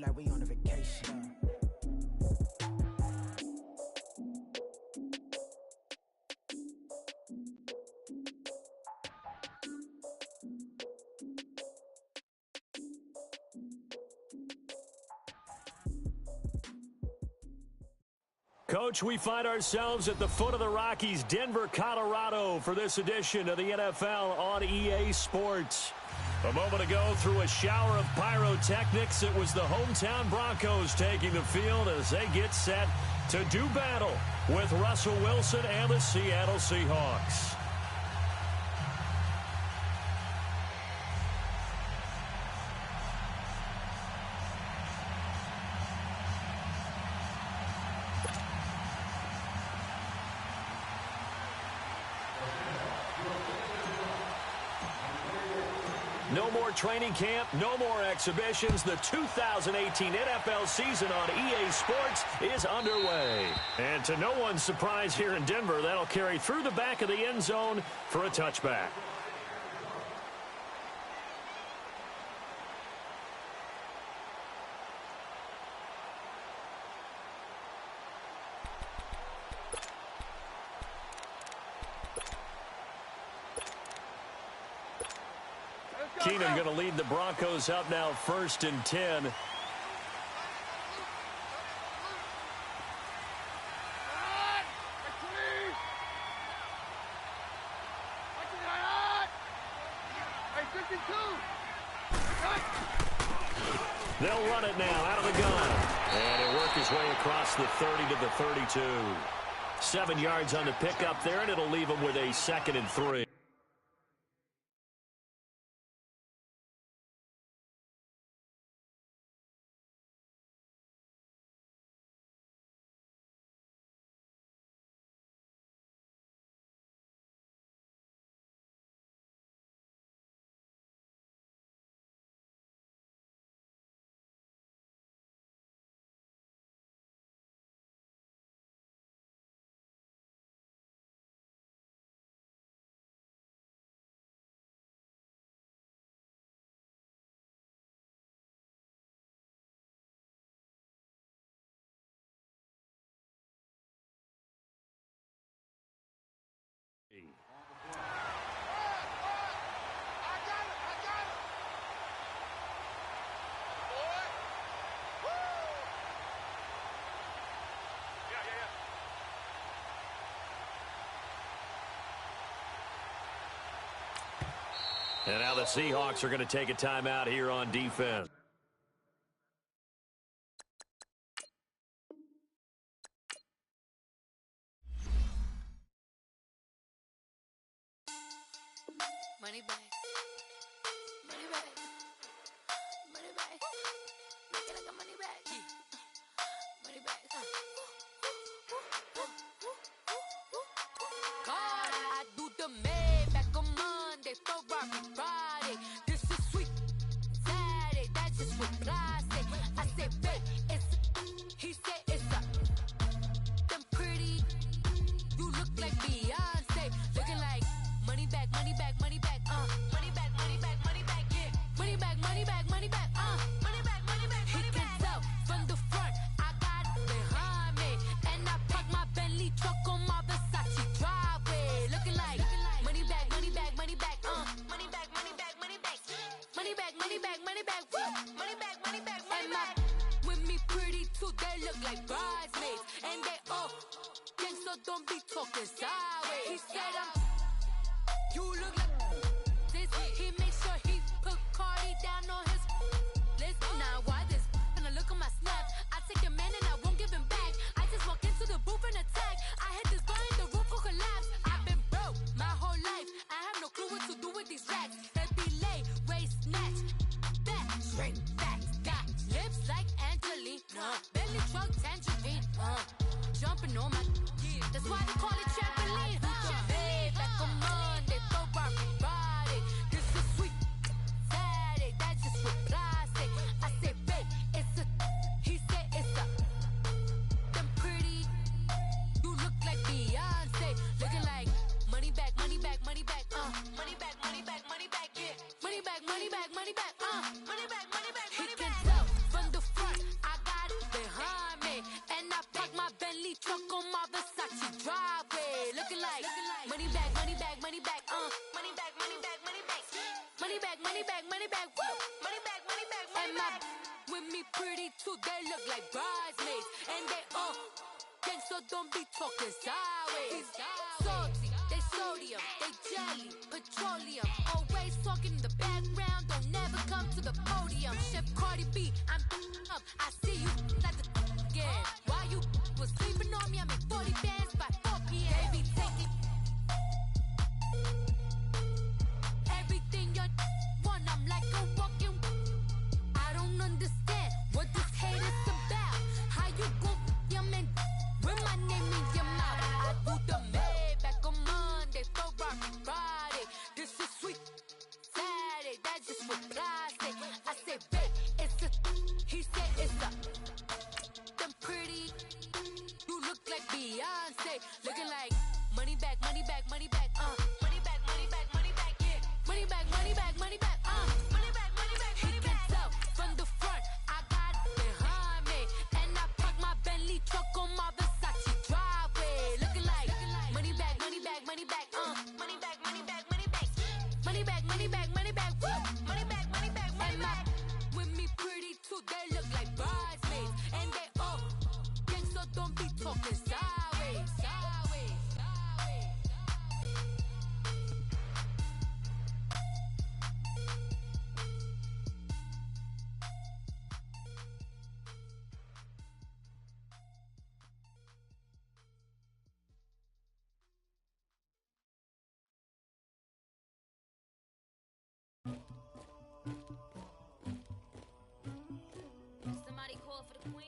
like we on a vacation. Coach, we find ourselves at the foot of the Rockies, Denver, Colorado, for this edition of the NFL on EA Sports. A moment ago, through a shower of pyrotechnics, it was the hometown Broncos taking the field as they get set to do battle with Russell Wilson and the Seattle Seahawks. No more training camp, no more exhibitions. The 2018 NFL season on EA Sports is underway. And to no one's surprise here in Denver, that'll carry through the back of the end zone for a touchback. Keenum going to lead the Broncos up now, 1st and 10. They'll run it now out of the gun. And it'll work his way across the 30 to the 32. 7 yards on the pickup there, and it'll leave him with a 2nd and 3. And now the Seahawks are going to take a timeout here on defense. Money back. Money back. Money back. Make it like a money back. Money back. God, I do the math back on Monday for Rocky Friday. This is sweet Saturday. That's just what I say. I said, babe, it's. He said it's a. Them pretty. You look like Beyonce. Looking like money back, money back, money back. Money back, money back, money back. Yeah. Money back, money back, money back. Money back, money back, money back. He can tell from the front. I got it behind me. And I parked my Bentley truck on my Versace driveway. Looking like money back, money back, money back. Money back, money back, money back. Money back, money back, money back. Money back, money back, money back. With me pretty too, they look like bridesmaids. And they all gang, so don't be talking sideways. He said you look like this. He made sure he put Cardi down on his list. Now why this? When I look on my snap, I take a man and I won't give him back. I just walk into the booth and attack. I hit this bar and the roof will collapse. I've been broke my whole life. I have no clue what to do with these racks. That be late, waist snatch, back, straight back. Got lips like Angelina, belly truck tangerine. Jumping on my, that's why they call it trampoline. Back on Monday for Rocky Friday. This is sweet Saturday. That's just what I say. I say, babe, it's a. He said it's a. Them pretty. You look like Beyonce. Looking like money back, money back, money back. Money back, money back, money back. Yeah. Money back, money back, money back. Money back, money back, money back. He can tell from the front. too, they look like bridesmaids. And they all gang, so don't be talking sideways. Salty, they sodium, they jelly, petroleum. Always talking in the background, don't never come to the podium. Chef Cardi B, I'm up, I see you like the again. While you was sleeping on me, I make 40 bands by 4 p.m. Baby, take it. Everything you want, I'm like a walking. I don't understand what this hate is about. How you go your man with my name in your mouth? I do the Maybach on Monday, for Friday. This is sweet Saturday, that's just what I say. I say, babe, it's a. He said it's a. Them pretty. You look like Beyonce, looking like money back, money back, money back, money back, money back, money back, yeah. Money back, money back, money back, money back, money back. He can tell from the front, I got it behind me, and I park my Bentley truck on my Versace driveway, looking like money back, money back, money back, money back, money back, money back, money back, money back, money back, money back, money back, money back. With me pretty too, they look like bridesmaids, and they all gang, so don't be talking sideways, sideways, sideways. Somebody call for the queen.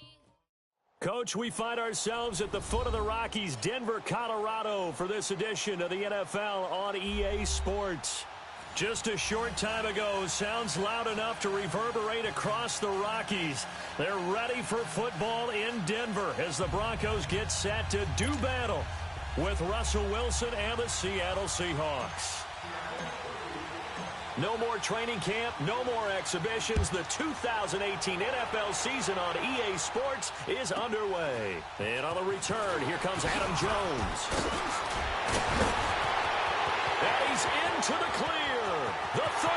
Coach, we find ourselves at the foot of the Rockies, Denver, Colorado, for this edition of the NFL on EA Sports. Just a short time ago, sounds loud enough to reverberate across the Rockies. They're ready for football in Denver as the Broncos get set to do battle with Russell Wilson and the Seattle Seahawks. No more training camp, no more exhibitions. The 2018 NFL season on EA Sports is underway. And on the return, here comes Adam Jones. And he's into the clear. The 30,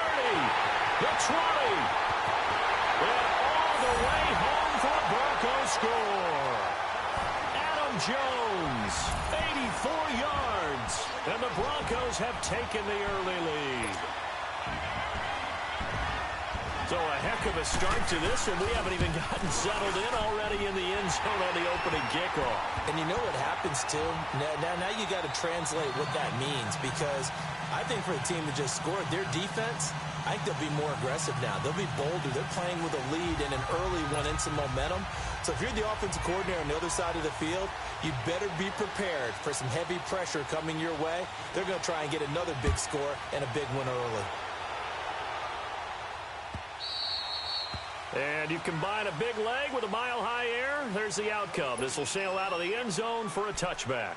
the 20, and all the way home for a Broncos score. Adam Jones, 84 yards. And the Broncos have taken the early lead. So a heck of a start to this, and we haven't even gotten settled in already in the end zone on the opening kickoff. And you know what happens, too? Now you got to translate what that means, because I think for a team that just scored, their defense, I think they'll be more aggressive now. They'll be bolder. They're playing with a lead and an early one and some momentum. So if you're the offensive coordinator on the other side of the field, you better be prepared for some heavy pressure coming your way. They're going to try and get another big score and a big one early. And you combine a big leg with a mile-high air, there's the outcome. This will sail out of the end zone for a touchback.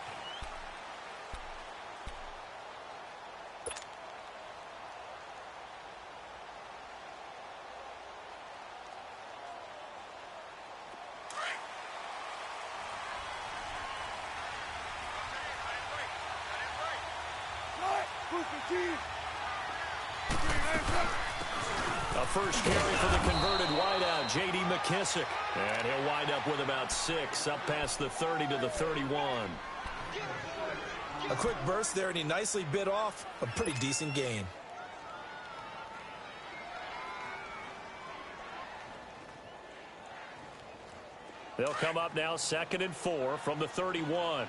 First carry for the converted wideout, J.D. McKissick. And he'll wind up with about 6, up past the 30 to the 31. A quick burst there, and he nicely bit off a pretty decent gain. They'll come up now 2nd and 4 from the 31.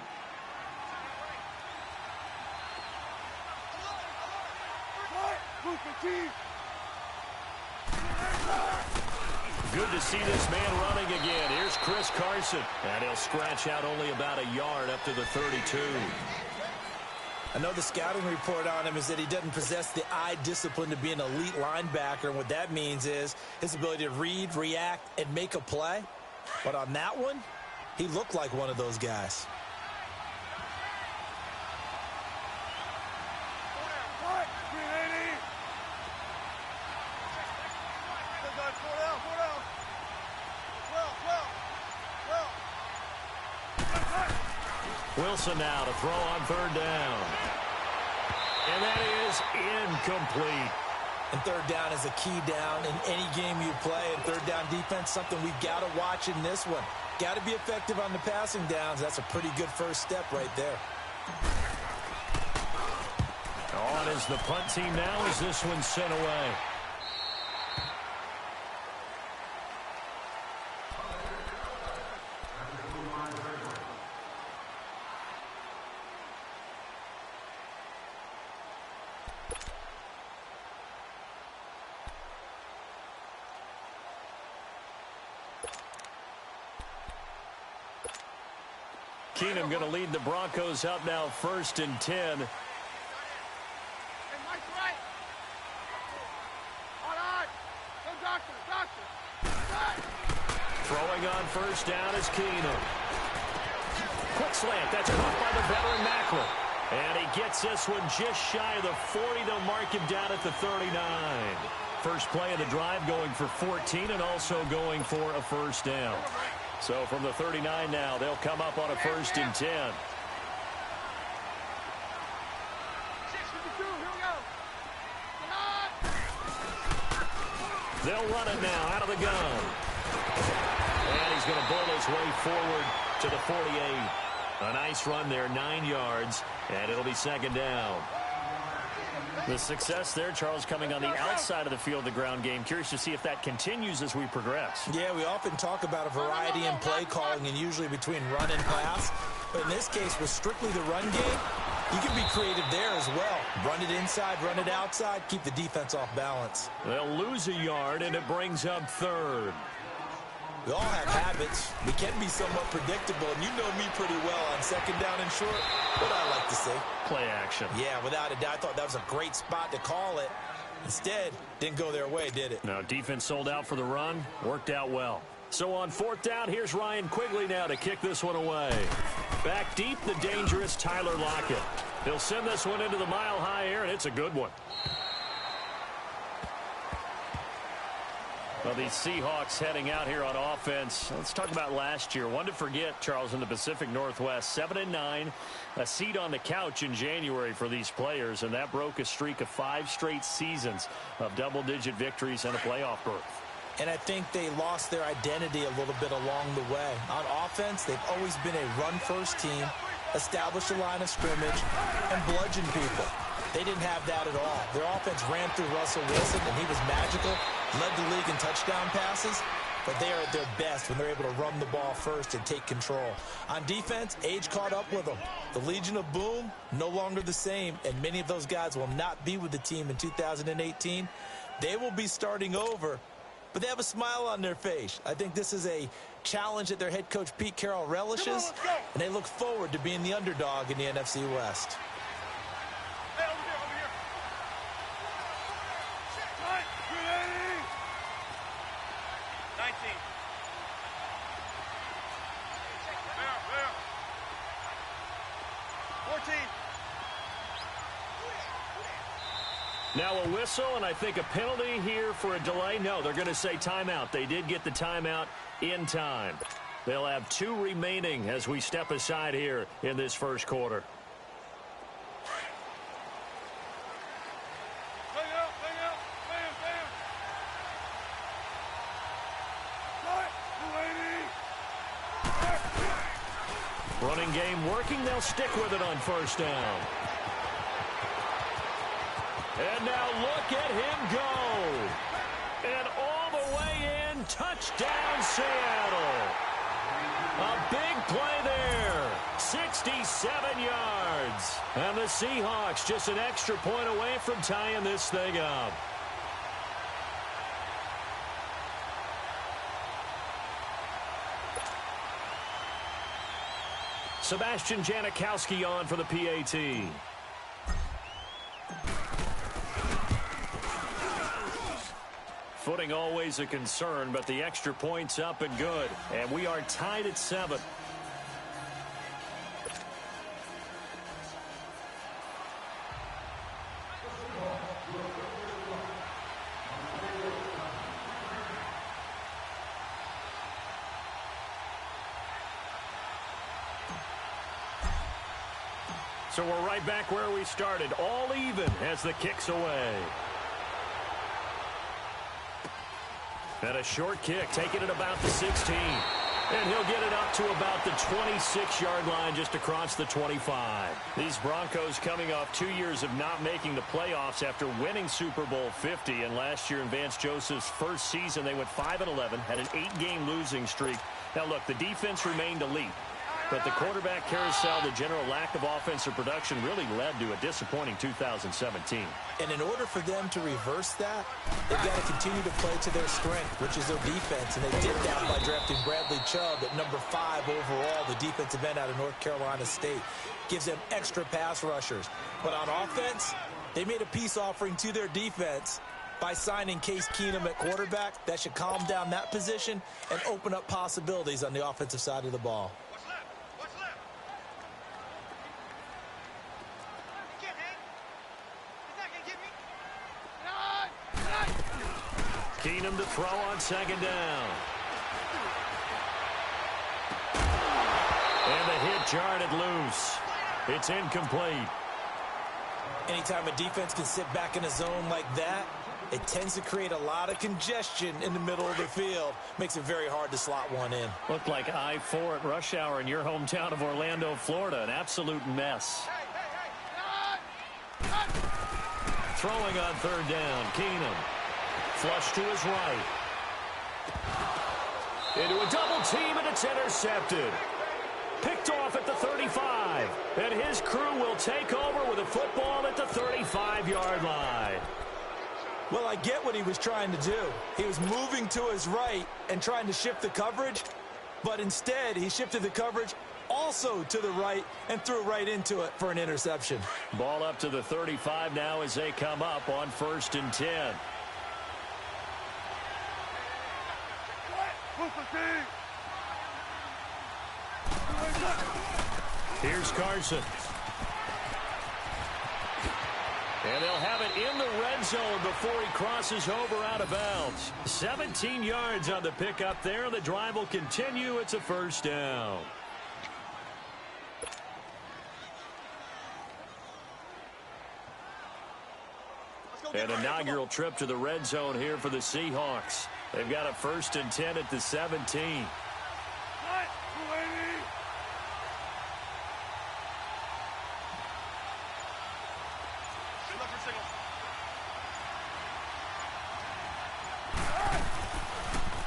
Good to see this man running again. Here's Chris Carson. And he'll scratch out only about a yard up to the 32. I know the scouting report on him is that he doesn't possess the eye discipline to be an elite linebacker. And what that means is his ability to read, react, and make a play. But on that one, he looked like one of those guys. Wilson now to throw on 3rd down. And that is incomplete. And third down is a key down in any game you play. And third down defense, something we've got to watch in this one. Got to be effective on the passing downs. That's a pretty good first step right there. On is the punt team now as this one's sent away. Keenum going to lead the Broncos up now 1st and 10. Throwing on first down is Keenum. Quick slant. That's caught by the veteran Macklin. And he gets this one just shy of the 40. They'll mark him down at the 39. First play of the drive going for 14 and also going for a first down. So from the 39 now, they'll come up on a 1st and 10. They'll run it now out of the gun. And he's going to bull his way forward to the 48. A nice run there, 9 yards, and it'll be 2nd down. The success there, Charles, coming on the outside of the field, the ground game. Curious to see if that continues as we progress. Yeah, we often talk about a variety in play calling and usually between run and pass. But in this case, with strictly the run game, you can be creative there as well. Run it inside, run it outside, keep the defense off balance. They'll lose a yard, and it brings up 3rd. We all have habits. We can be somewhat predictable, and you know me pretty well on 2nd down and short. What I like to say. Play action. Yeah, without a doubt. I thought that was a great spot to call it. Instead, didn't go their way, did it? No, defense sold out for the run. Worked out well. So on 4th down, here's Ryan Quigley now to kick this one away. Back deep, the dangerous Tyler Lockett. He'll send this one into the mile-high air, and it's a good one. Well, the Seahawks heading out here on offense. Let's talk about last year. One to forget, Charles, in the Pacific Northwest. 7-9, a seat on the couch in January for these players, and that broke a streak of 5 straight seasons of double-digit victories and a playoff berth. And I think they lost their identity a little bit along the way. On offense, they've always been a run-first team, established a line of scrimmage, and bludgeon people. They didn't have that at all. Their offense ran through Russell Wilson, and he was magical, led the league in touchdown passes, but they are at their best when they're able to run the ball first and take control. On defense, age caught up with them. The Legion of Boom, no longer the same, and many of those guys will not be with the team in 2018. They will be starting over, but they have a smile on their face. I think this is a challenge that their head coach Pete Carroll relishes, and they look forward to being the underdog in the NFC West. Now a whistle, and I think a penalty here for a delay. No, they're going to say timeout. They did get the timeout in time. They'll have 2 remaining as we step aside here in this first quarter. Running game working. They'll stick with it on first down. And now look at him go. And all the way in, touchdown Seattle. A big play there. 67 yards. And the Seahawks just an extra point away from tying this thing up. Sebastian Janikowski on for the PAT. Footing always a concern, but the extra point's up and good. And we are tied at 7. So we're right back where we started, all even as the kick's away. And a short kick, taking it about the 16. And he'll get it up to about the 26-yard line just across the 25. These Broncos coming off 2 years of not making the playoffs after winning Super Bowl 50. And last year in Vance Joseph's first season, they went 5-11, had an 8-game losing streak. Now, look, the defense remained elite. But the quarterback carousel, the general lack of offensive production really led to a disappointing 2017. And in order for them to reverse that, they've got to continue to play to their strength, which is their defense. And they did that by drafting Bradley Chubb at number 5 overall, the defensive end out of North Carolina State. Gives them extra pass rushers. But on offense, they made a peace offering to their defense by signing Case Keenum at quarterback. That should calm down that position and open up possibilities on the offensive side of the ball. Keenum to throw on second down. And the hit jarred it loose. It's incomplete. Anytime a defense can sit back in a zone like that, it tends to create a lot of congestion in the middle of the field. Makes it very hard to slot one in. Looked like I-4 at rush hour in your hometown of Orlando, Florida. An absolute mess. Throwing on third down, Keenum. Flush to his right. Into a double team, and it's intercepted. Picked off at the 35. And his crew will take over with a football at the 35-yard line. Well, I get what he was trying to do. He was moving to his right and trying to shift the coverage. But instead, he shifted the coverage also to the right and threw right into it for an interception. Ball up to the 35 now as they come up on 1st and 10. Here's Carson. And they'll have it in the red zone before he crosses over out of bounds. 17 yards on the pickup there. The drive will continue. It's a first down. An inaugural trip to the red zone here for the Seahawks. They've got a 1st and 10 at the 17.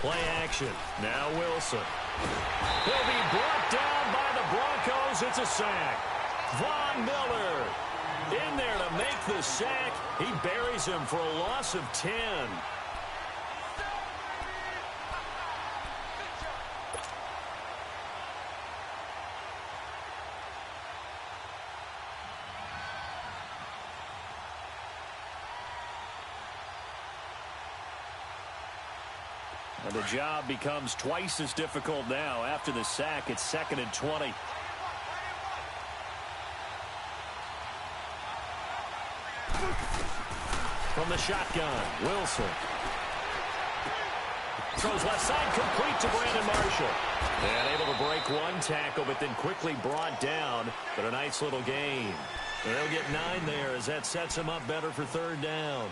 Play action. Now Wilson. He'll be brought down by the Broncos. It's a sack. Von Miller in there to make the sack. He buries him for a loss of 10. And the job becomes twice as difficult now after the sack. It's 2nd and 20. From the shotgun, Wilson. Throws left side, complete to Brandon Marshall. And able to break one tackle, but then quickly brought down. But a nice little gain. And they'll get 9 there as that sets him up better for 3rd down.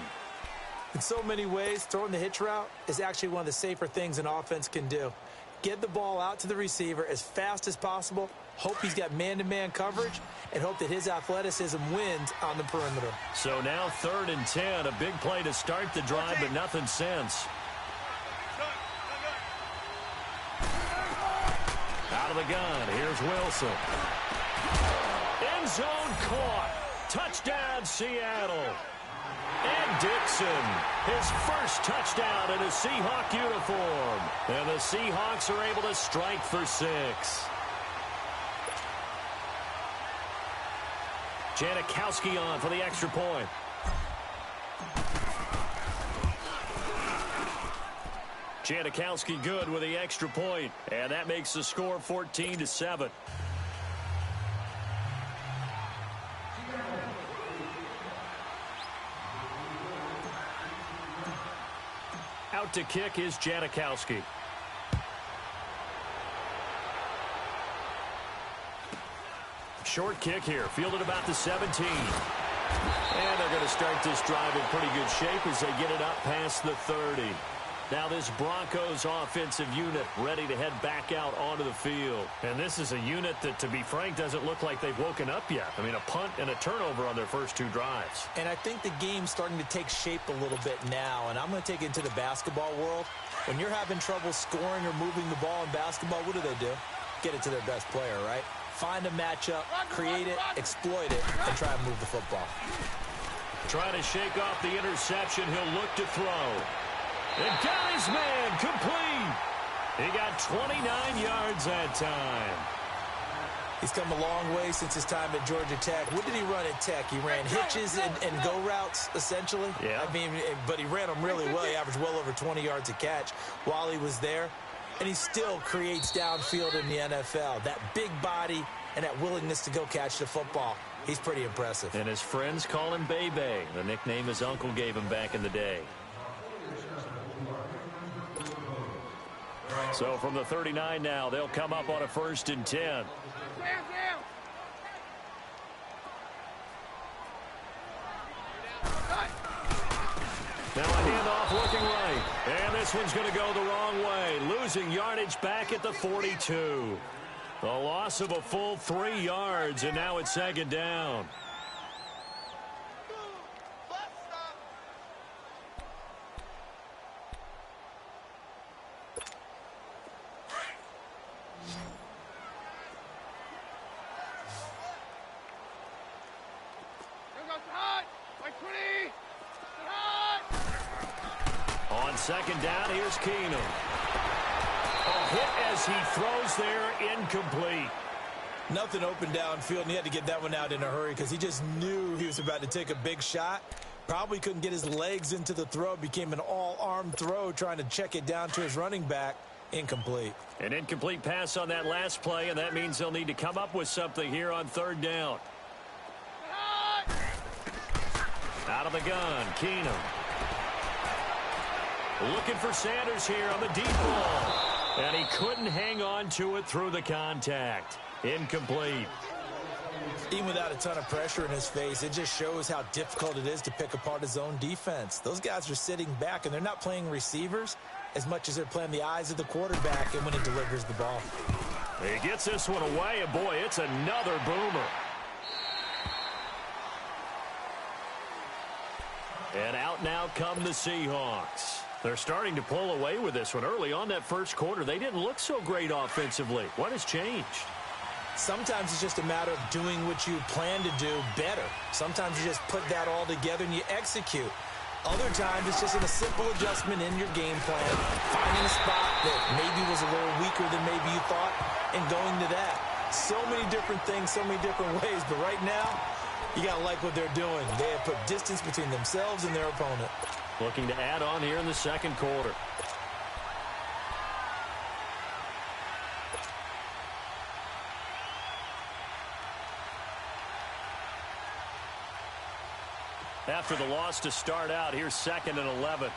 In so many ways, throwing the hitch route is actually one of the safer things an offense can do. Get the ball out to the receiver as fast as possible, hope he's got man-to-man coverage, and hope that his athleticism wins on the perimeter. So now 3rd and 10, a big play to start the drive, but nothing since. Out of the gun, here's Wilson. End zone caught. Touchdown, Seattle. And Dixon, his first touchdown in a Seahawk uniform. And the Seahawks are able to strike for 6. Janikowski on for the extra point. Janikowski good with the extra point. And that makes the score 14-7. Out to kick is Janikowski. Short kick here, fielded about the 17. And they're going to start this drive in pretty good shape as they get it up past the 30. Now this Broncos offensive unit ready to head back out onto the field. And this is a unit that, to be frank, doesn't look like they've woken up yet. I mean, a punt and a turnover on their first 2 drives. And I think the game's starting to take shape a little bit now, and I'm going to take it into the basketball world. When you're having trouble scoring or moving the ball in basketball, what do? Get it to their best player, right? Find a matchup, create it, exploit it, and try and move the football. Trying to shake off the interception. He'll look to throw. And got his man complete. He got 29 yards that time. He's come a long way since his time at Georgia Tech. What did he run at Tech? He ran hitches and go routes, essentially. Yeah. I mean, but he ran them really well. He averaged well over 20 yards a catch while he was there. And he still creates downfield in the NFL. That big body and that willingness to go catch the football. He's pretty impressive. And his friends call him Bebe, the nickname his uncle gave him back in the day. So from the 39 now, they'll come up on a 1st and 10. Now a handoff looking right. And this one's going to go the wrong way. Losing yardage back at the 42. A loss of a full 3 yards, and now it's 2nd down. On 2nd down, here's Keenum. A hit as he throws there, incomplete. Nothing open downfield, and he had to get that one out in a hurry because he just knew he was about to take a big shot. Probably couldn't get his legs into the throw. Became an all-arm throw trying to check it down to his running back. Incomplete. An incomplete pass on that last play, and that means they'll need to come up with something here on 3rd down. Out of the gun, Keenum. Looking for Sanders here on the deep ball. And he couldn't hang on to it through the contact. Incomplete. Even without a ton of pressure in his face, it just shows how difficult it is to pick apart his own defense. Those guys are sitting back, and they're not playing receivers as much as they're playing the eyes of the quarterback and when he delivers the ball. He gets this one away, and boy, it's another boomer. And out now come the Seahawks. They're starting to pull away with this one. Early on that first quarter, they didn't look so great offensively. What has changed? Sometimes it's just a matter of doing what you plan to do better. Sometimes you just put that all together and you execute. Other times it's just a simple adjustment in your game plan, finding a spot that maybe was a little weaker than maybe you thought, and going to that. So many different things, so many different ways, but right now, you got to like what they're doing. They have put distance between themselves and their opponent. Looking to add on here in the second quarter. After the loss to start out, here's 2nd and 11.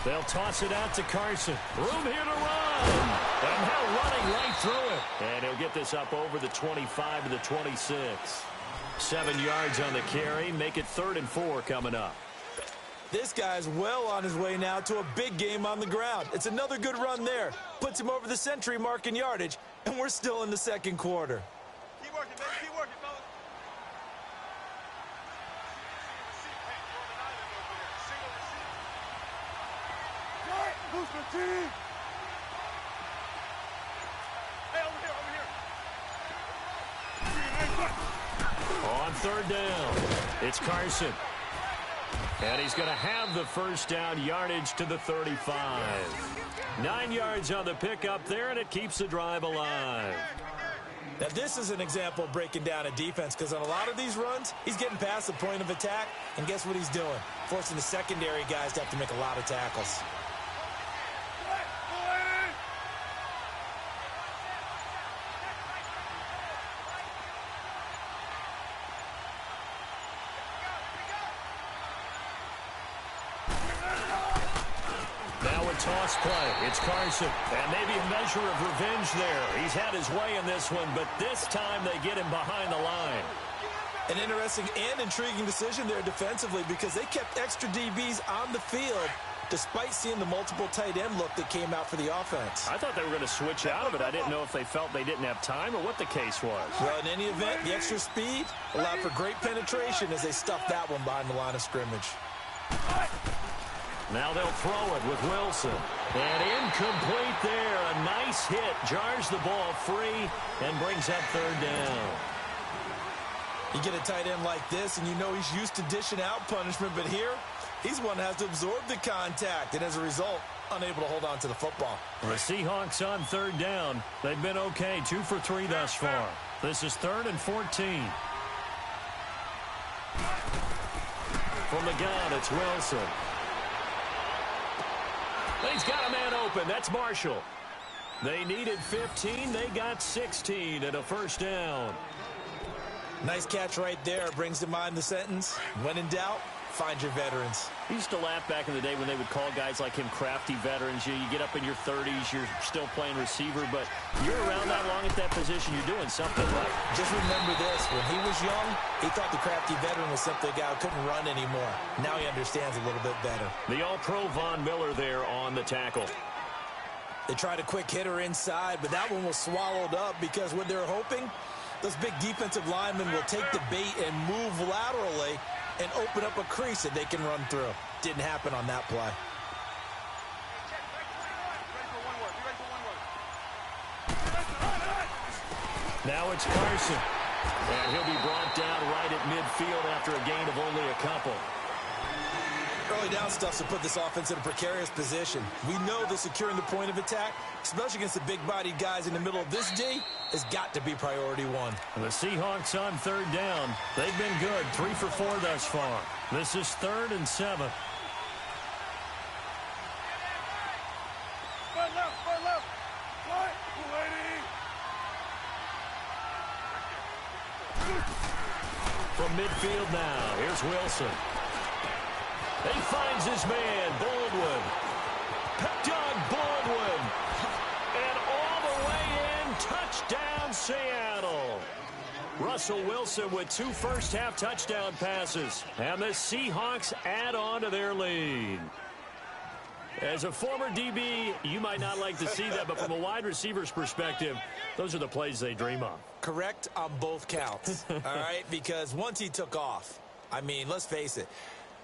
They'll toss it out to Carson. Room here to run. And now running right through it. And he'll get this up over the 25 to the 26. 7 yards on the carry. Make it 3rd and 4 coming up. This guy's well on his way now to a big game on the ground. It's another good run there. Puts him over the century mark in yardage, and we're still in the second quarter. Keep working, baby. Keep working, fellas. Who's the team? Hey, over here. On 3rd down, it's Carson. And he's going to have the first down, yardage to the 35. 9 yards on the pickup there, and it keeps the drive alive. Now, this is an example of breaking down a defense, because on a lot of these runs, he's getting past the point of attack, and guess what he's doing? Forcing the secondary guys to have to make a lot of tackles. toss play. It's Carson. And maybe a measure of revenge there. He's had his way in this one, but this time they get him behind the line. An interesting and intriguing decision there defensively because they kept extra DBs on the field despite seeing the multiple tight end look that came out for the offense. I thought they were going to switch out of it. I didn't know if they felt they didn't have time or what the case was. Well, in any event, the extra speed allowed for great penetration as they stuffed that one behind the line of scrimmage. Now they'll throw it with Wilson. And incomplete there. A nice hit. Jars the ball free and brings up third down. You get a tight end like this, and you know he's used to dishing out punishment, but here, he's one that has to absorb the contact, and as a result, unable to hold on to the football. The Seahawks on third down. They've been okay, 2 for 3 thus far. This is 3rd and 14. From the gun, it's Wilson. He's got a man open. That's Marshall. They needed 15. They got 16 and a first down. Nice catch right there. Brings to mind the sentence, when in doubt, find your veterans. I used to laugh back in the day when they would call guys like him crafty veterans. You get up in your 30s, you're still playing receiver, but you're around that long at that position, you're doing something right. Just remember this, when he was young, he thought the crafty veteran was simply a guy who couldn't run anymore. Now he understands a little bit better. The All-Pro Von Miller there on the tackle. They tried a quick hitter inside, but that one was swallowed up because what they're hoping, those big defensive linemen will take the bait and move laterally and open up a crease that they can run through. Didn't happen on that play. Now it's Carson. And he'll be brought down right at midfield after a gain of only a couple. Early down stuff to put this offense in a precarious position. We know that securing the point of attack, especially against the big-bodied guys in the middle of this D, has got to be priority one. And the Seahawks on third down. They've been good, 3 for 4 thus far. This is 3rd and 7. From midfield now, here's Wilson. He finds his man, Baldwin. Doug Baldwin. And all the way in, touchdown Seattle. Russell Wilson with 2 first-half touchdown passes. And the Seahawks add on to their lead. As a former DB, you might not like to see that, but from a wide receiver's perspective, those are the plays they dream of. Correct on both counts, all right? Because once he took off, I mean, let's face it,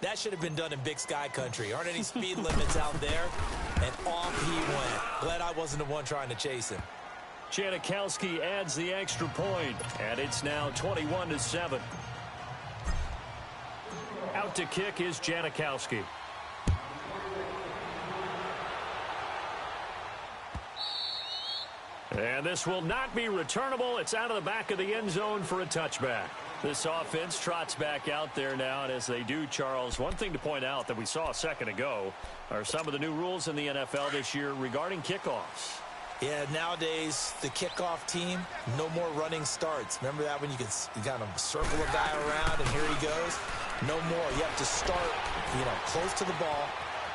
that should have been done in Big Sky Country. Aren't any speed limits out there? And off he went. Glad I wasn't the one trying to chase him. Janikowski adds the extra point, and it's now 21-7. Out to kick is Janikowski. And this will not be returnable. It's out of the back of the end zone for a touchback. This offense trots back out there now, and as they do, Charles, one thing to point out that we saw a second ago are some of the new rules in the NFL this year regarding kickoffs. Yeah, nowadays, the kickoff team, no more running starts. Remember that when you kind of circle a guy around and here he goes? No more. You have to start, close to the ball.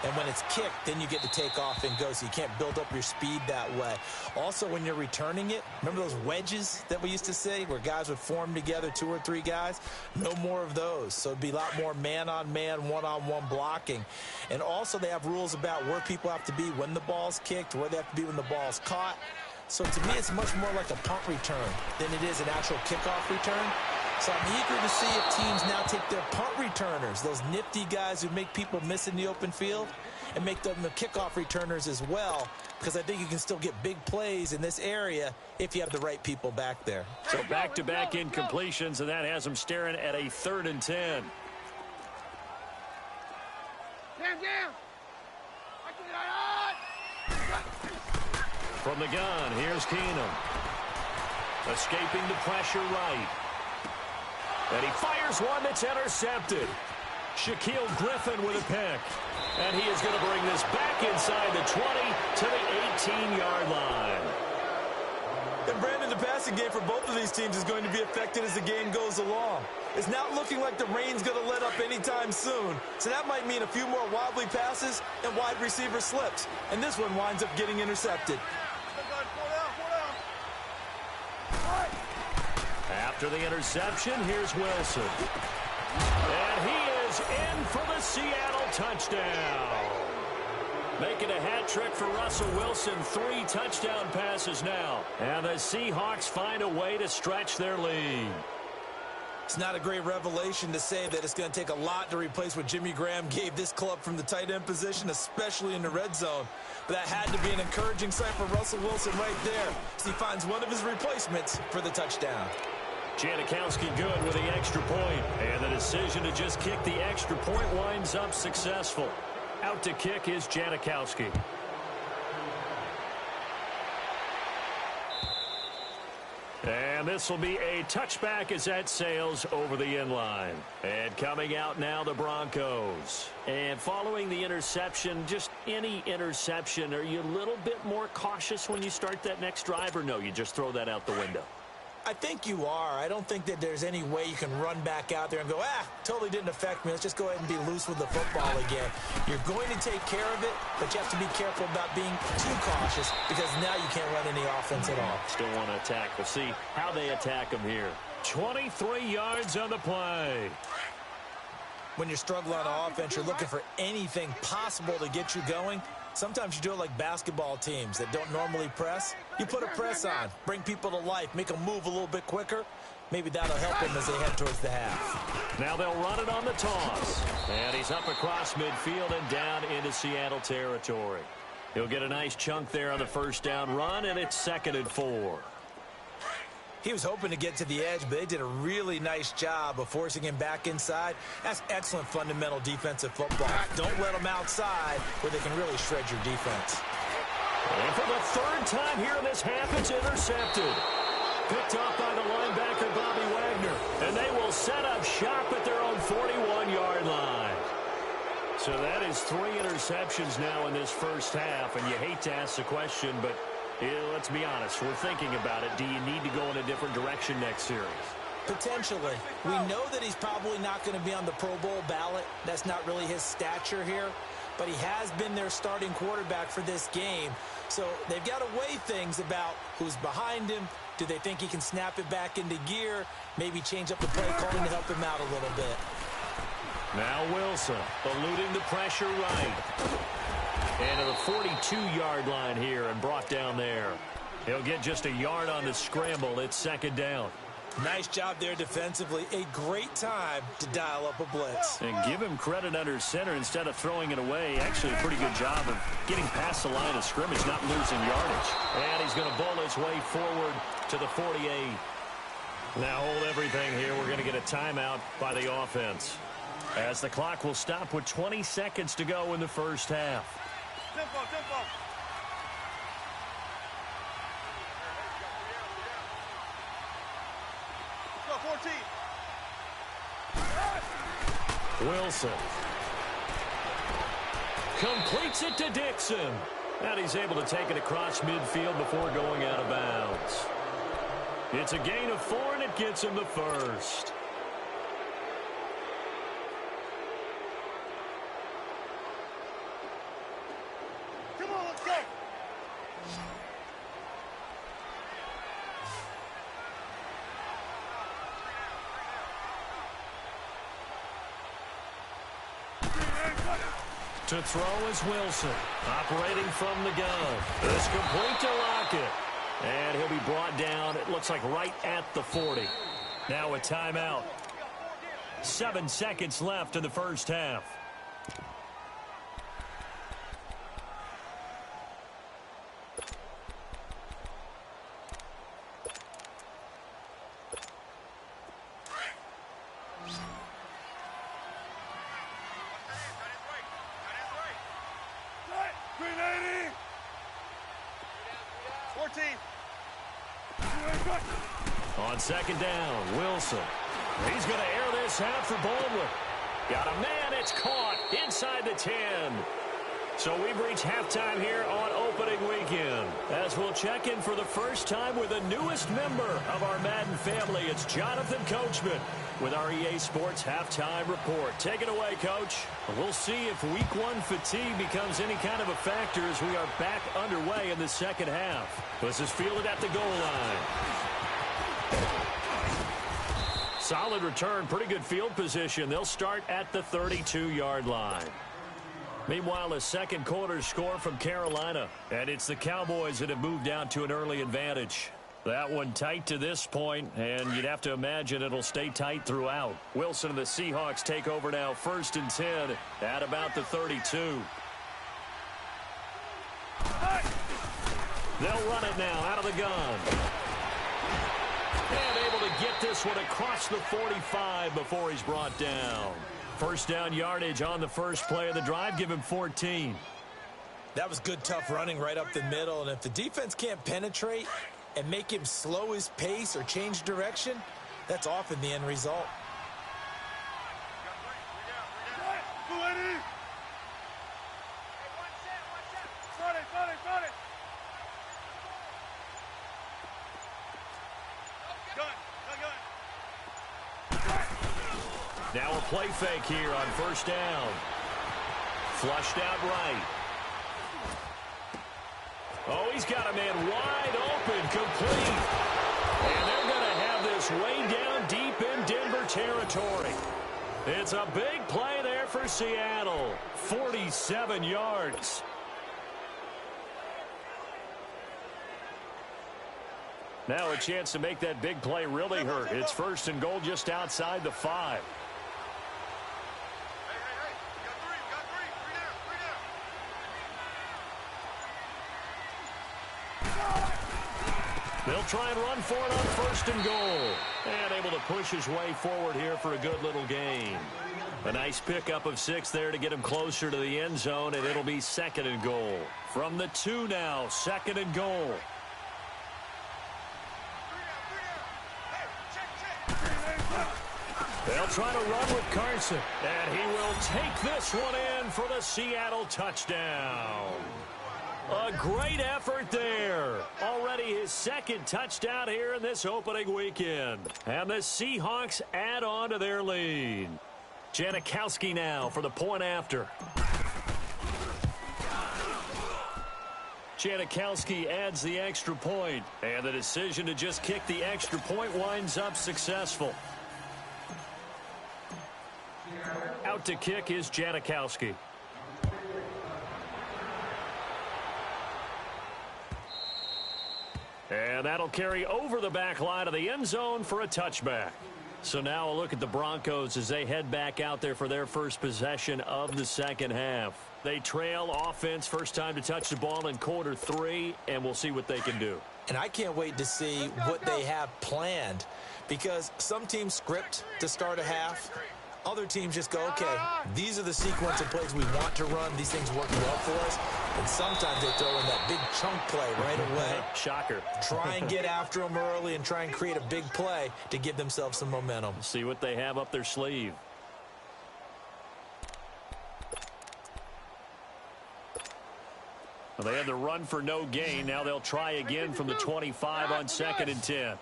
And when it's kicked, then you get to take off and go, so you can't build up your speed that way. Also, when you're returning it, remember those wedges that we used to see where guys would form together, 2 or 3 guys? No more of those. So it'd be a lot more man-on-man, one-on-one blocking. And also they have rules about where people have to be when the ball's kicked, where they have to be when the ball's caught. So to me, it's much more like a punt return than it is an actual kickoff return. So I'm eager to see if teams now take their punt returners, those nifty guys who make people miss in the open field, and make them the kickoff returners as well, because I think you can still get big plays in this area if you have the right people back there. So back-to-back incompletions, and that has them staring at a 3rd and 10. From the gun, here's Keenum. Escaping the pressure right. And he fires one that's intercepted. Shaquille Griffin with a pick. And he is going to bring this back inside the 20 to the 18-yard line. And Brandon, the passing game for both of these teams is going to be affected as the game goes along. It's not looking like the rain's going to let up anytime soon. So that might mean a few more wobbly passes and wide receiver slips. And this one winds up getting intercepted. After the interception, here's Wilson. And he is in for the Seattle touchdown. Making a hat trick for Russell Wilson. 3 touchdown passes now. And the Seahawks find a way to stretch their lead. It's not a great revelation to say that it's going to take a lot to replace what Jimmy Graham gave this club from the tight end position, especially in the red zone. But that had to be an encouraging sign for Russell Wilson right there, as he finds one of his replacements for the touchdown. Janikowski good with the extra point. And the decision to just kick the extra point winds up successful. Out to kick is Janikowski. And this will be a touchback as that sails over the end line. And coming out now, the Broncos. And following the interception, just any interception, are you a little bit more cautious when you start that next drive, or no, you just throw that out the window? I think you are. I don't think that there's any way you can run back out there and go, totally didn't affect me. Let's just go ahead and be loose with the football again. You're going to take care of it, but you have to be careful about being too cautious because now you can't run any offense at all. Still want to attack. We'll see how they attack them here. 23 yards on the play. When you're struggling on offense, you're looking for anything possible to get you going. Sometimes you do it like basketball teams that don't normally press. You put a press on, bring people to life, make them move a little bit quicker. Maybe that'll help them as they head towards the half. Now they'll run it on the toss. And he's up across midfield and down into Seattle territory. He'll get a nice chunk there on the first down run, and it's 2nd and 4. He was hoping to get to the edge, but they did a really nice job of forcing him back inside. That's excellent fundamental defensive football. Don't let them outside where they can really shred your defense. And for the 3rd time here in this half, it's intercepted. Picked off by the linebacker, Bobby Wagner. And they will set up shop at their own 41-yard line. So that is 3 interceptions now in this first half. And you hate to ask the question, but let's be honest, we're thinking about it. Do you need to go in a different direction next series? Potentially. We know that he's probably not going to be on the Pro Bowl ballot. That's not really his stature here. But he has been their starting quarterback for this game. So they've got to weigh things about who's behind him. Do they think he can snap it back into gear? Maybe change up the play calling to help him out a little bit. Now Wilson eluding the pressure right. And to the 42-yard line here and brought down there. He'll get just a yard on the scramble. It's 2nd down. Nice job there defensively. A great time to dial up a blitz. And give him credit under center instead of throwing it away. Actually a pretty good job of getting past the line of scrimmage, not losing yardage. And he's going to bowl his way forward to the 48. Now hold everything here. We're going to get a timeout by the offense, as the clock will stop with 20 seconds to go in the first half. Tempo, tempo. Let's go, 14. Wilson completes it to Dixon. And he's able to take it across midfield before going out of bounds. It's a gain of 4, and it gets him the first. Come on, let's go. To throw is Wilson, operating from the gun. It's complete to Lockett. And he'll be brought down, it looks like right at the 40. Now a timeout. 7 seconds left in the first half. On 2nd down, Wilson. He's going to air this out for Baldwin. Got a man, it's caught inside the 10. So we've reached halftime here on opening weekend, as we'll check in for the first time with the newest member of our Madden family. It's Jonathan Coachman with our EA Sports Halftime Report. Take it away, Coach. We'll see if Week 1 fatigue becomes any kind of a factor as we are back underway in the second half. This is fielded at the goal line. Solid return, pretty good field position. They'll start at the 32-yard line. Meanwhile, a second quarter score from Carolina. And it's the Cowboys that have moved down to an early advantage. That one tight to this point, and you'd have to imagine it'll stay tight throughout. Wilson and the Seahawks take over now, 1st and 10 at about the 32. They'll run it now out of the gun. And able to get this one across the 45 before he's brought down. First down yardage on the first play of the drive. Give him 14. That was good, tough running right up the middle. And if the defense can't penetrate and make him slow his pace or change direction, that's often the end result. Now a play fake here on first down. Flushed out right. Oh, he's got a man wide open, complete. And they're going to have this way down deep in Denver territory. It's a big play there for Seattle. 47 yards. Now a chance to make that big play really hurt. It's 1st and goal just outside the 5. They'll try and run for it on 1st and goal. And able to push his way forward here for a good little gain. A nice pickup of 6 there to get him closer to the end zone, and it'll be 2nd and goal. From the 2 now, 2nd and goal. They'll try to run with Carson, and he will take this one in for the Seattle touchdown. A great effort there. Already his 2nd touchdown here in this opening weekend. And the Seahawks add on to their lead. Janikowski now for the point after. Janikowski adds the extra point, and the decision to just kick the extra point winds up successful. Out to kick is Janikowski. And that'll carry over the back line of the end zone for a touchback. So now a look at the Broncos as they head back out there for their first possession of the second half. They trail offense, first time to touch the ball in quarter 3, and we'll see what they can do. And I can't wait to see what they have planned, because some teams script to start a half. Other teams just go, okay, these are the sequence of plays we want to run. These things work well for us. And sometimes they throw in that big chunk play right away. Shocker. Try and get after them early and try and create a big play to give themselves some momentum. See what they have up their sleeve. Well, they had the run for no gain. Now they'll try again from the 25 on 2nd and 10.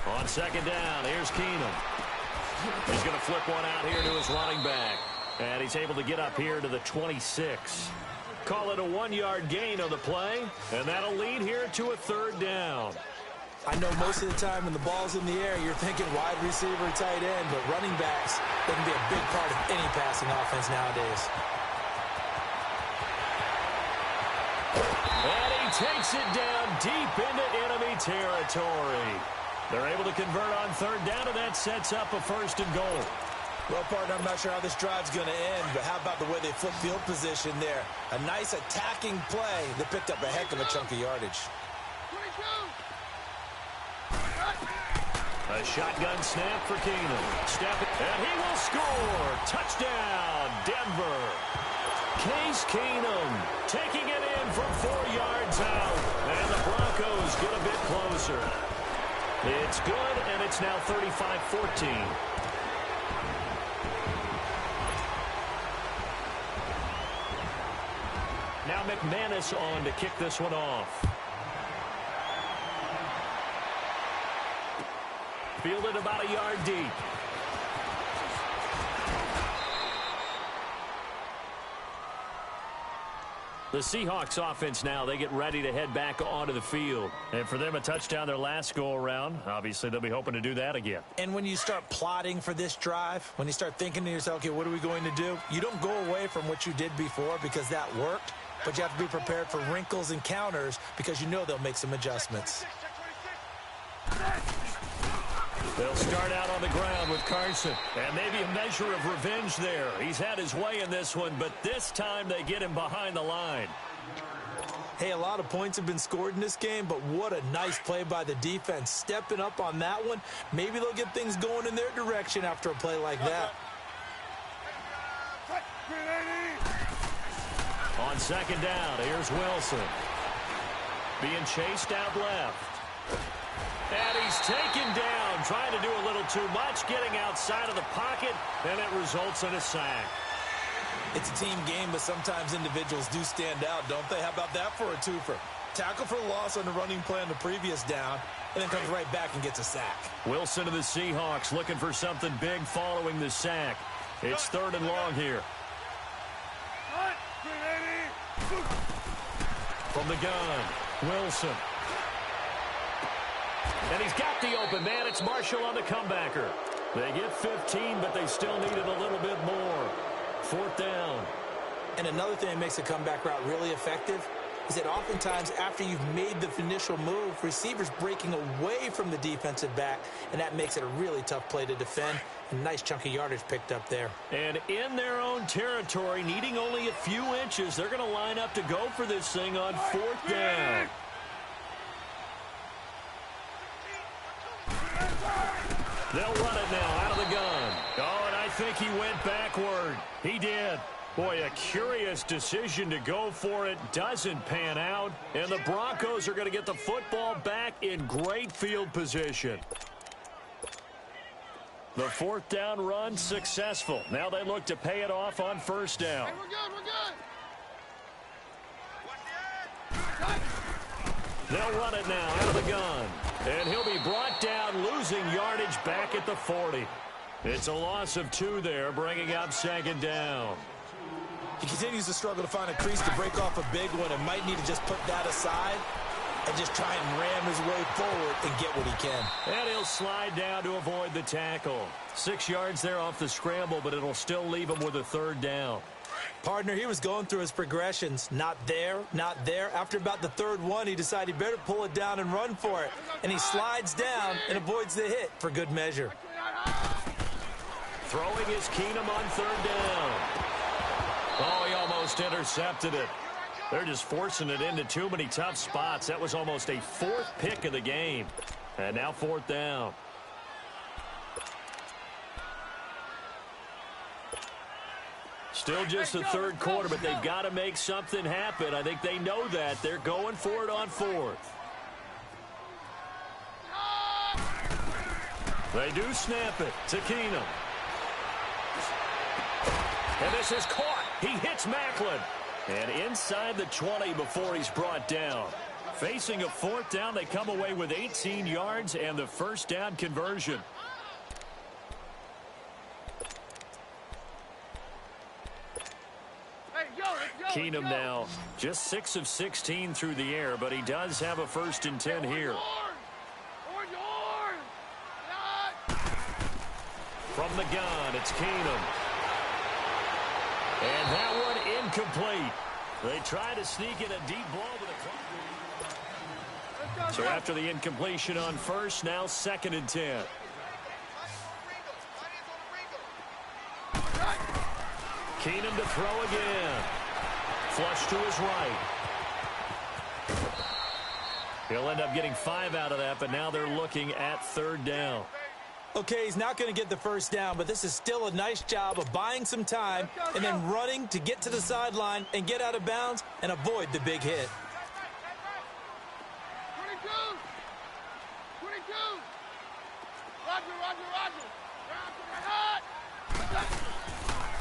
On 2nd down, here's Keenum. He's going to flip one out here to his running back. And he's able to get up here to the 26. Call it a 1-yard gain on the play. And that'll lead here to a 3rd down. I know most of the time when the ball's in the air, you're thinking wide receiver, tight end. But running backs, they can be a big part of any passing offense nowadays. And he takes it down deep into enemy territory. They're able to convert on 3rd down, and that sets up a 1st and goal. Well, partner, I'm not sure how this drive's going to end, but how about the way they flip field position there? A nice attacking play that picked up a heck of a chunk of yardage. A shotgun snap for Keenum. And he will score. Touchdown, Denver. Case Keenum taking it in from 4 yards out. And the Broncos get a bit closer. It's good, and it's now 35-14. Now McManus on to kick this one off. Fielded about a yard deep. The Seahawks offense now, they get ready to head back onto the field. And for them, a touchdown their last go-around. Obviously, they'll be hoping to do that again. And when you start plotting for this drive, when you start thinking to yourself, okay, what are we going to do? You don't go away from what you did before because that worked, but you have to be prepared for wrinkles and counters because you know they'll make some adjustments. They'll start out on the ground with Carson. And maybe a measure of revenge there. He's had his way in this one, but this time they get him behind the line. Hey, a lot of points have been scored in this game, but what a nice play by the defense. Stepping up on that one, maybe they'll get things going in their direction after a play like that. On second down, here's Wilson. Being chased out left. And he's taken down, trying to do a little too much, getting outside of the pocket, and it results in a sack. It's a team game, but sometimes individuals do stand out, don't they? How about that for a twofer? Tackle for the loss on the running play on the previous down, and then comes right back and gets a sack. Wilson of the Seahawks looking for something big following the sack. It's 3rd and long here. From the gun, Wilson. And he's got the open man. It's Marshall on the comebacker. They get 15, but they still needed a little bit more. 4th down. And another thing that makes a comeback route really effective is that oftentimes after you've made the initial move, receivers breaking away from the defensive back, and that makes it a really tough play to defend. A nice chunk of yardage picked up there. And in their own territory, needing only a few inches, they're going to line up to go for this thing on 4th down. They'll run it now out of the gun. Oh, and I think he went backward. He did. Boy, a curious decision to go for it. Doesn't pan out. And the Broncos are going to get the football back in great field position. The 4th down run successful. Now they look to pay it off on 1st down. Hey, we're good. They'll run it now out of the gun. And he'll be brought down, losing yardage back at the 40. It's a loss of 2 there, bringing up 2nd down. He continues to struggle to find a crease to break off a big one and might need to just put that aside and just try and ram his way forward and get what he can. And he'll slide down to avoid the tackle. 6 yards there off the scramble, but it'll still leave him with a 3rd down. Partner, he was going through his progressions. Not there, not there. After about the 3rd one, he decided he better pull it down and run for it. And he slides down and avoids the hit for good measure. Throwing is Keenum on 3rd down. Oh, he almost intercepted it. They're just forcing it into too many tough spots. That was almost a 4th pick of the game. And now 4th down. Still just the 3rd quarter, but they've got to make something happen. I think they know that. They're going for it on 4th. They do snap it to Keenum. And this is caught. He hits Macklin. And inside the 20 before he's brought down. Facing a 4th down, they come away with 18 yards and the 1st down conversion. Keenum now just 6 of 16 through the air, but he does have a 1st and 10 here. From the gun, it's Keenum. And that one incomplete. They try to sneak in a deep ball to the clock. So after the incompletion on 1st, now 2nd and 10. Keenum to throw again. Flush to his right. He'll end up getting 5 out of that, but now they're looking at 3rd down. Okay, he's not going to get the 1st down, but this is still a nice job of buying some time and then running to get to the sideline and get out of bounds and avoid the big hit. 22. 22. Roger.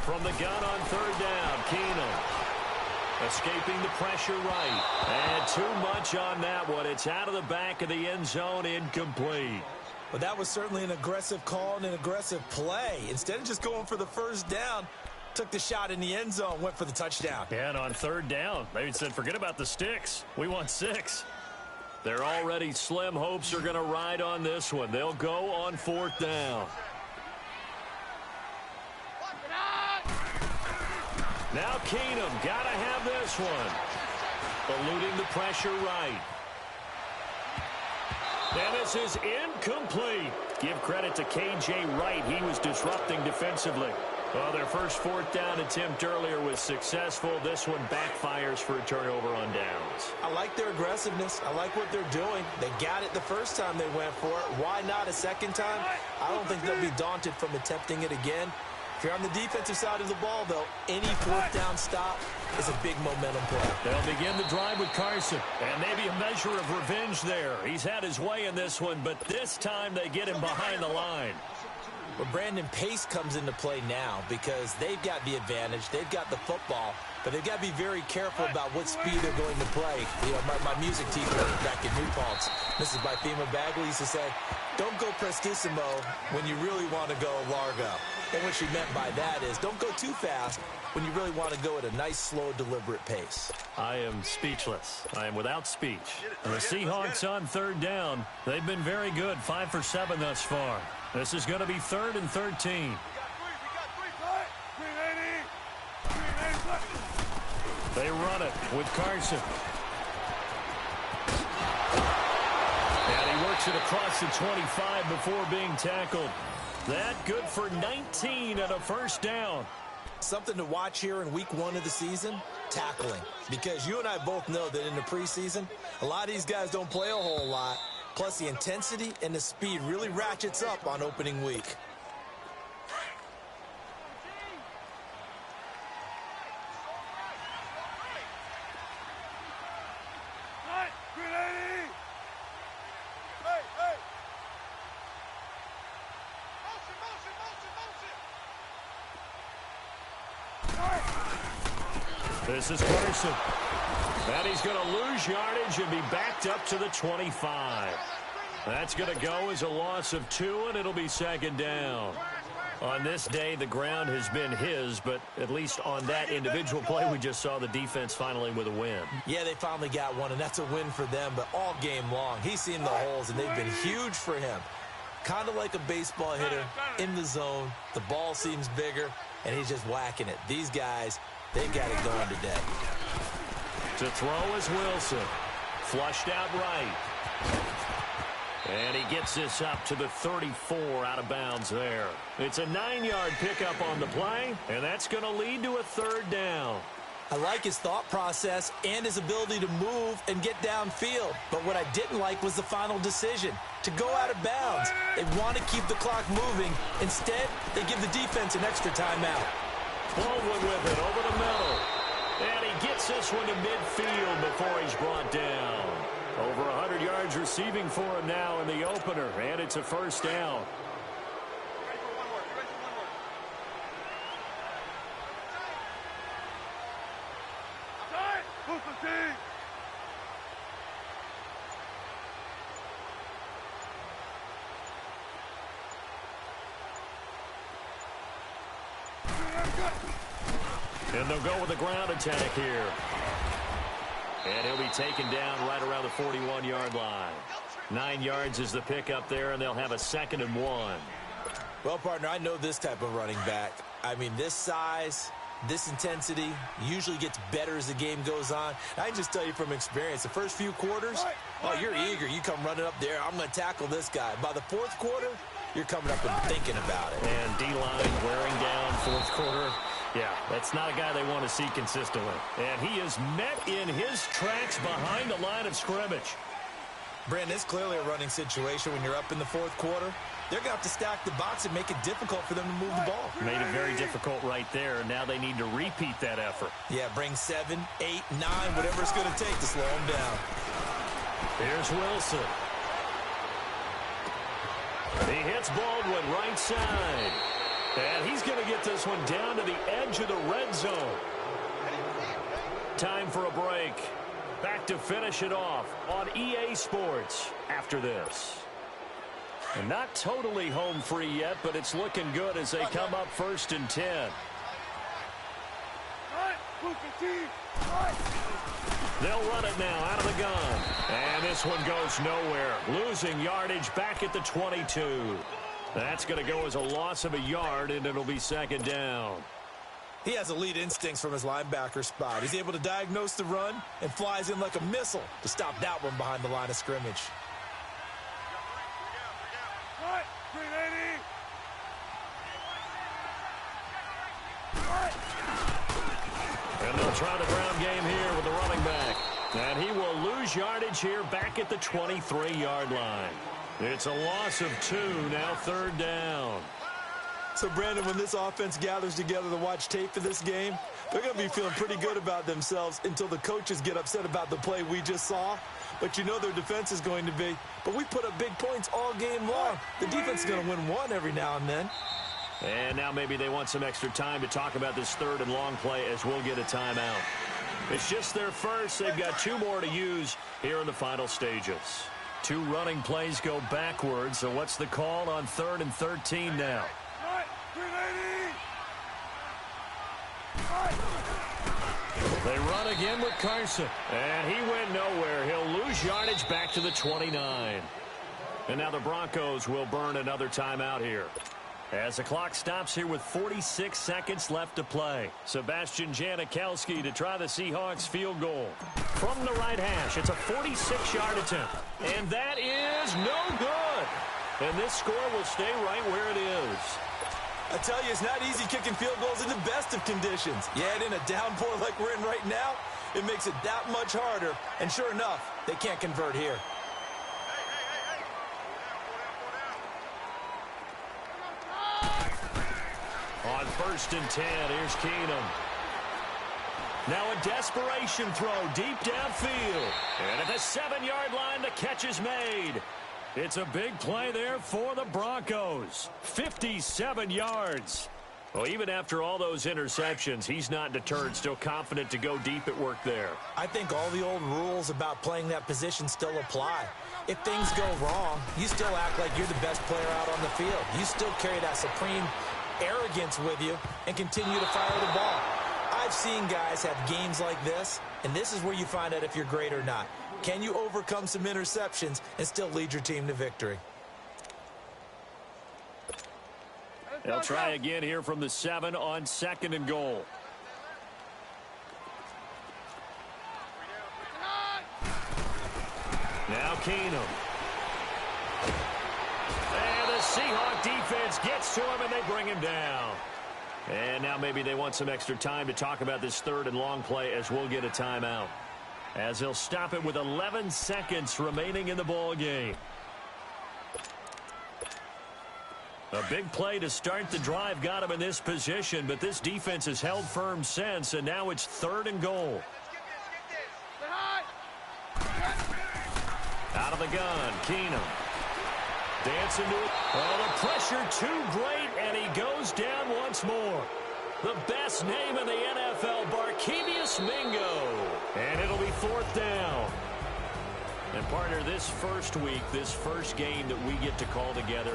From the gun on 3rd down, Keenum. Escaping the pressure right. And too much on that one. It's out of the back of the end zone, incomplete. Well, that was certainly an aggressive call and an aggressive play. Instead of just going for the first down, took the shot in the end zone, went for the touchdown. Yeah, and on third down, they said, forget about the sticks. We want 6. They're already slim hopes are going to ride on this one. They'll go on fourth down. Now Keenum, got to have this one. Eluding the pressure right. And this is incomplete. Give credit to K.J. Wright. He was disrupting defensively. Well, their first fourth down attempt earlier was successful. This one backfires for a turnover on downs. I like their aggressiveness. I like what they're doing. They got it the first time they went for it. Why not a second time? I don't think they'll be daunted from attempting it again. If you're on the defensive side of the ball, though, any fourth down stop is a big momentum play. They'll begin the drive with Carson, and maybe a measure of revenge there. He's had his way in this one, but this time they get him behind the line. Well, Brandon, pace comes into play now because they've got the advantage. They've got the football, but they've got to be very careful about what speed they're going to play. You know, my music teacher back in New Paltz, Mrs. Bifema Bagley, used to say, don't go prestissimo when you really want to go largo. And what she meant by that is don't go too fast when you really want to go at a nice, slow, deliberate pace. I am speechless. I am without speech. And the Seahawks on third down, they've been very good, 5 for 7 thus far. This is going to be 3rd and 13. They run it with Carson. And he works it across the 25 before being tackled. That good for 19 and a first down. Something to watch here in week 1 of the season, tackling. Because you and I both know that in the preseason, a lot of these guys don't play a whole lot. Plus, the intensity and the speed really ratchets up on opening week. This is Carson. And he's going to lose yardage and be backed up to the 25. That's going to go as a loss of 2, and it'll be 2nd down. On this day, the ground has been his, but at least on that individual play, we just saw the defense finally with a win. Yeah, they finally got one, and that's a win for them, but all game long, he's seen the holes, and they've been huge for him. Kind of like a baseball hitter in the zone. The ball seems bigger, and he's just whacking it. These guys, they got it going today. To throw is Wilson. Flushed out right. And he gets this up to the 34 out of bounds there. It's a 9-yard pickup on the play, and that's going to lead to a 3rd down. I like his thought process and his ability to move and get downfield. But what I didn't like was the final decision, to go out of bounds. They want to keep the clock moving. Instead, they give the defense an extra timeout. Baldwin with it over the middle. And he gets this one to midfield before he's brought down. Over 100 yards receiving for him now in the opener, and it's a first down. And they'll go with the ground attack here. And he'll be taken down right around the 41-yard line. 9 yards is the pickup there, and they'll have a 2nd and 1. Well, partner, I know this type of running back. I mean, this size, this intensity usually gets better as the game goes on. I can just tell you from experience, the first few quarters, oh, you're eager. You come running up there, I'm going to tackle this guy. By the 4th quarter, you're coming up and thinking about it. And D-line wearing down 4th quarter. Yeah, that's not a guy they want to see consistently. And he is met in his tracks behind the line of scrimmage. Brandon, it's clearly a running situation when you're up in the 4th quarter. They're going to have to stack the box and make it difficult for them to move the ball. Made it very difficult right there. Now they need to repeat that effort. Yeah, bring 7, 8, 9, whatever it's going to take to slow them down. Here's Wilson. He hits Baldwin right side. And he's going to get this one down to the edge of the red zone. Time for a break. Back to finish it off on EA Sports after this. And not totally home free yet, but it's looking good as they come up 1st and 10. They'll run it now out of the gun. And this one goes nowhere. Losing yardage back at the 22. That's going to go as a loss of a yard, and it'll be 2nd down. He has elite instincts from his linebacker spot. He's able to diagnose the run and flies in like a missile to stop that one behind the line of scrimmage. And they'll try the ground game here with the running back. And he will lose yardage here back at the 23-yard line. It's a loss of 2, now 3rd down. So, Brandon, when this offense gathers together to watch tape for this game, they're going to be feeling pretty good about themselves until the coaches get upset about the play we just saw. But you know their defense is going to be. But we put up big points all game long. The defense is going to win one every now and then. And now maybe they want some extra time to talk about this 3rd and long play as we'll get a timeout. It's just their first. They've got 2 more to use here in the final stages. 2 running plays go backwards. So what's the call on 3rd and 13 now? They run again with Carson. And he went nowhere. He'll lose yardage back to the 29. And now the Broncos will burn another timeout here. As the clock stops here with 46 seconds left to play. Sebastian Janikowski to try the Seahawks field goal. From the right hash, it's a 46-yard attempt. And that is no good. And this score will stay right where it is. I tell you, it's not easy kicking field goals in the best of conditions. Yet in a downpour like we're in right now, it makes it that much harder. And sure enough, they can't convert here. On 1st and 10, here's Keenum. Now a desperation throw deep downfield. And at the 7-yard line, the catch is made. It's a big play there for the Broncos. 57 yards. Well, even after all those interceptions, he's not deterred, still confident to go deep at work there. I think all the old rules about playing that position still apply. If things go wrong, you still act like you're the best player out on the field. You still carry that supreme arrogance with you and continue to fire the ball. I've seen guys have games like this, and this is where you find out if you're great or not. Can you overcome some interceptions and still lead your team to victory? They'll try again here from the 7 on 2nd and goal. Now Keenum. And the Seahawk defense gets to him, and they bring him down. And now maybe they want some extra time to talk about this 3rd and long play as we'll get a timeout. As they'll stop it with 11 seconds remaining in the ball game. A big play to start the drive got him in this position, but this defense has held firm since, and now it's 3rd and goal. Out of the gun, Keenum. Dancing to it. Oh, the pressure too great, and he goes down once more. The best name in the NFL, Barkevious Mingo. And it'll be 4th down. And, partner, this first week, this first game that we get to call together,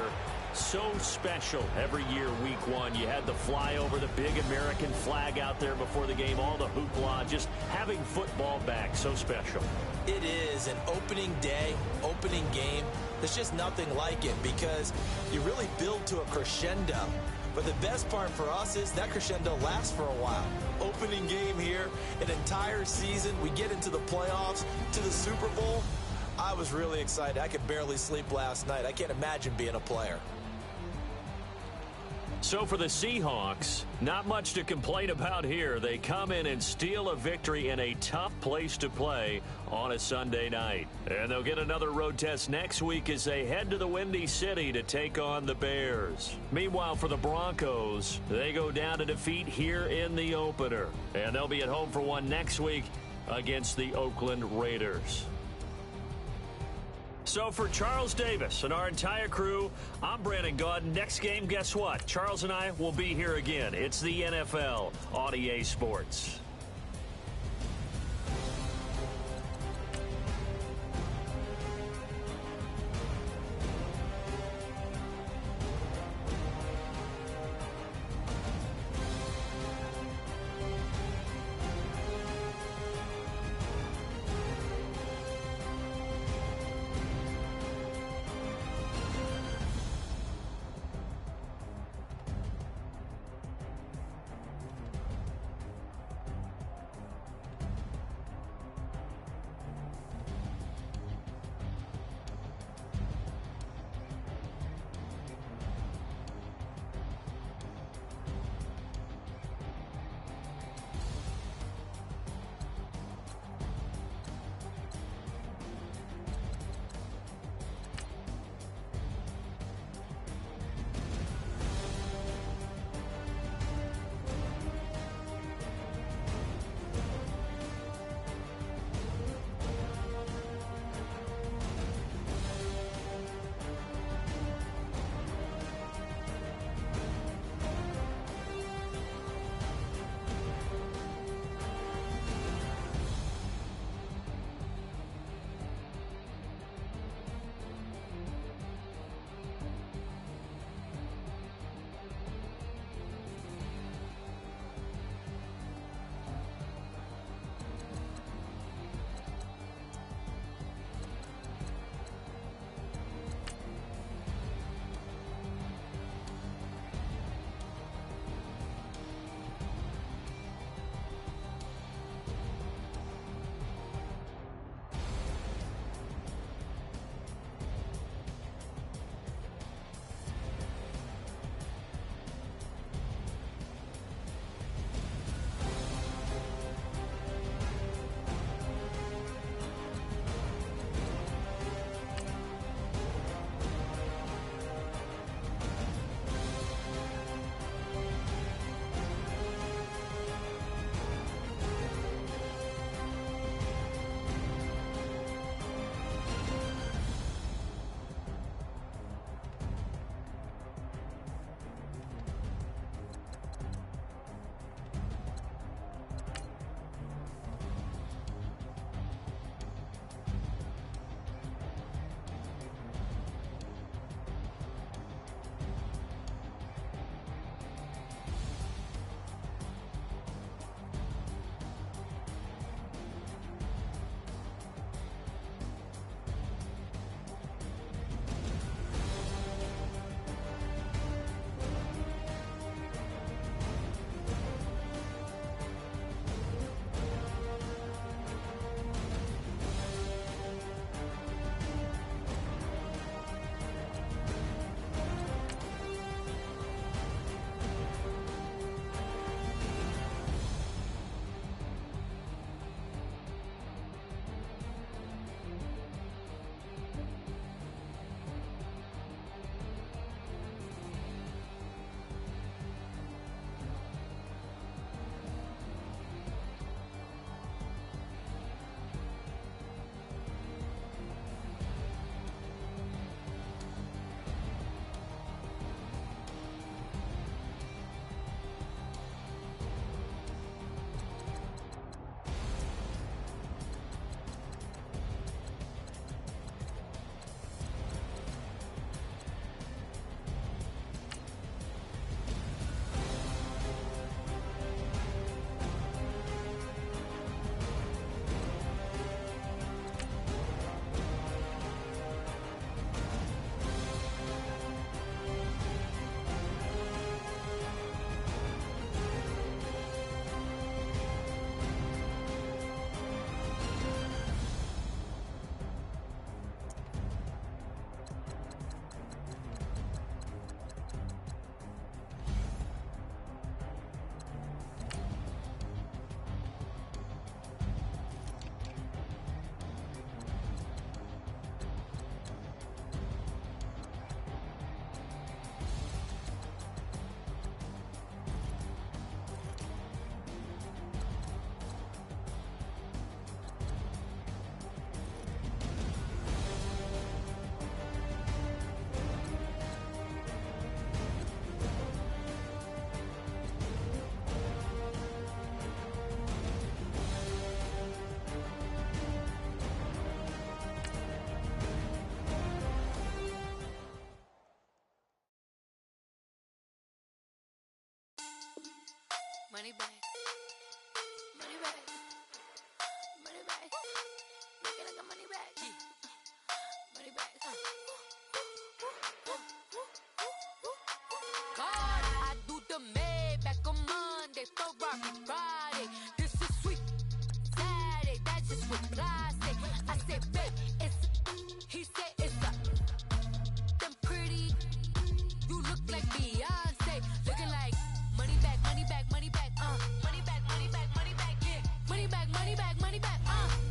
so special every year, week 1. You had the flyover, the big American flag out there before the game, all the hoopla, just having football back, so special. It is an opening day, opening game. There's just nothing like it because you really build to a crescendo. But the best part for us is that crescendo lasts for a while. Opening game here, an entire season. We get into the playoffs, to the Super Bowl. I was really excited. I could barely sleep last night. I can't imagine being a player. So for the Seahawks, not much to complain about here. They come in and steal a victory in a tough place to play on a Sunday night. And they'll get another road test next week as they head to the Windy City to take on the Bears. Meanwhile, for the Broncos, they go down to defeat here in the opener. And they'll be at home for one next week against the Oakland Raiders. So for Charles Davis and our entire crew, I'm Brandon Gaudin. Next game, guess what? Charles and I will be here again. It's the NFL on EA Sports. money bag, money bag, money bag. Make it like a money bag, money bag. God, I do the Maybach on Monday, Ferrari Friday. This is sweet Saturday, that's just what I say. I say, babe, it's. He said it's a. Them pretty. You look like Beyonce, looking like money bag, money bag, money bag, money bag, money bag, money bag, yeah, money bag, money bag, money bag,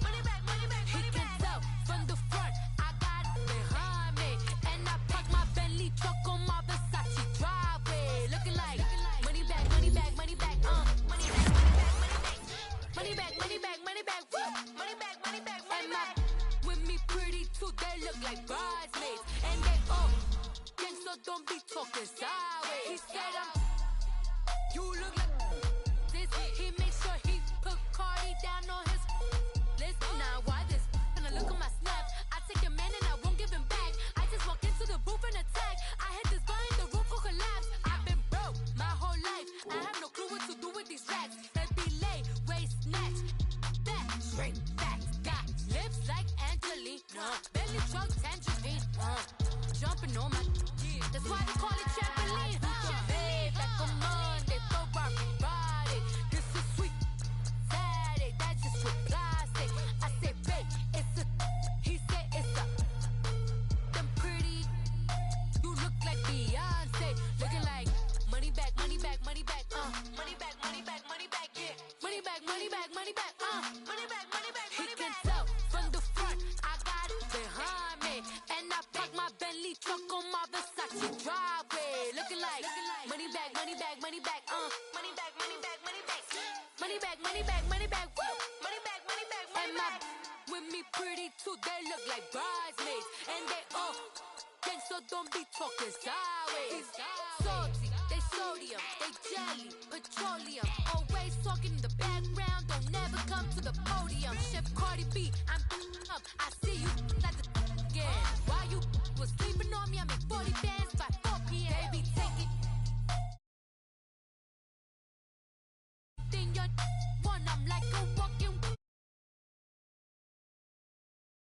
money bag, money bag. He can tell from the front, I got it behind me, and I park my Bentley truck on my Versace driveway, looking like money bag, money bag, money bag, money bag, money bag, money bag, money bag, money bag, money bag, money bag. With me pretty too, they look like bridesmaids, and they all. So don't be talking sideways. He said you look like this. He makes sure he put Cardi down on his list. Now why this? And I look at my snap. I take a man and I won't give him back. I just walk into the booth and attack. I hit this button, the roof will collapse. I've been broke my whole life. I have no clue what to do with these racks. That be lay, waist, snatch, back, straight, back. Got lips like Angelina, belly truck, tangerine, jumping on my. That's why they call it trampoline. Babe, like a Monday, Ferrari Friday. This is sweet Saturday, that's just what plastic. I say, babe, it's a. He said it's a. Them pretty. You look like Beyonce, looking like money bag, money bag, money bag, money bag, money bag, money bag, yeah, money bag, money bag, money bag, money bag, money bag. He can tell from the front, I got it behind me, and I park my Bentley truck on my Versace driveway, looking like money bag, money bag, money bag, money bag, money bag, money bag, money bag, money bag, money bag, money bag, money bag, money bag. With me pretty too, they look like bridesmaids, and they all gang, so don't be talking sideways. Salty, they sodium, they jelly, petroleum, always talking in the background, don't never come to the podium. Chef Cardi B, I'm up, I see you at the again. While you was sleeping on me, I make 40 bands by 4 p.m. Baby, take it. Then you're one, I'm like a